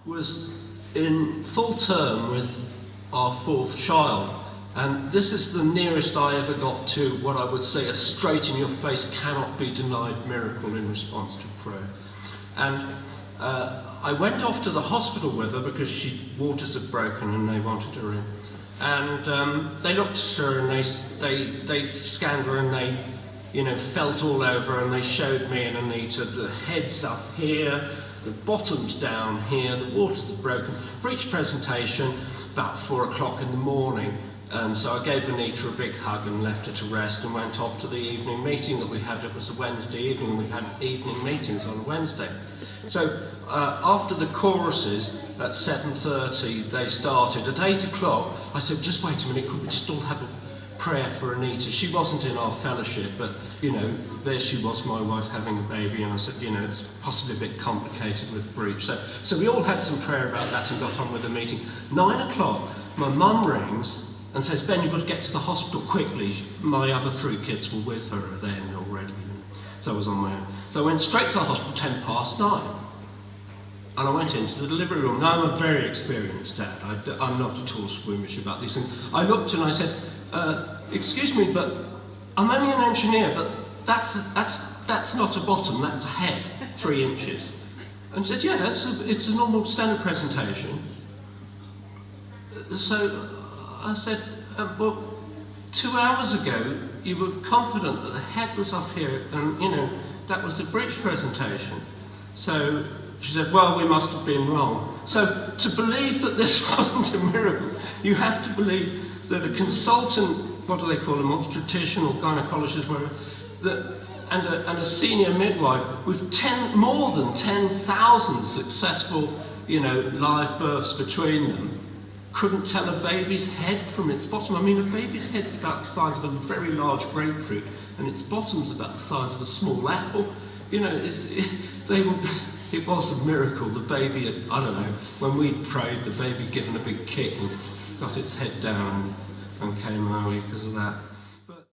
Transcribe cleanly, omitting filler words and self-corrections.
was in full term with our fourth child, and this is the nearest I ever got to what I would say a straight in your face, cannot be denied miracle in response to prayer. And I went off to the hospital with her because waters had broken and they wanted her in. And they looked at her and they scanned her and they, felt all over, and they showed me and Anita the head's up here, the bottom's down here, the waters are broken. Breech presentation about 4 o'clock in the morning. And so I gave Anita a big hug and left her to rest and went off to the evening meeting that we had. It was a Wednesday evening, we had evening meetings on a Wednesday. So after the choruses at 7:30 they started. At 8 o'clock I said, just wait a minute, could we just all have a prayer for Anita? She wasn't in our fellowship, but there she was, my wife having a baby, and I said, it's possibly a bit complicated with breech. So we all had some prayer about that and got on with the meeting. 9 o'clock my mum rings and says, Ben, you've got to get to the hospital quickly. My other 3 kids were with her then already, so I was on my own. So I went straight to the hospital 9:10. And I went into the delivery room. Now, I'm a very experienced dad. I'm not at all squeamish about these things. I looked and I said, excuse me, but I'm only an engineer, but that's not a bottom, that's a head, 3 inches. And she said, yeah, it's a normal standard presentation. So I said, well, 2 hours ago, you were confident that the head was up here and, that was a breech presentation. So she said, well, we must have been wrong. So to believe that this wasn't a miracle, you have to believe that a consultant, what do they call them, obstetrician or gynecologist, and a senior midwife with more than 10,000 successful, live births between them, couldn't tell a baby's head from its bottom. I mean, a baby's head's about the size of a very large grapefruit, and its bottom's about the size of a small apple. It was a miracle. The baby, I don't know, when we prayed, the baby given a big kick and got its head down and came early because of that.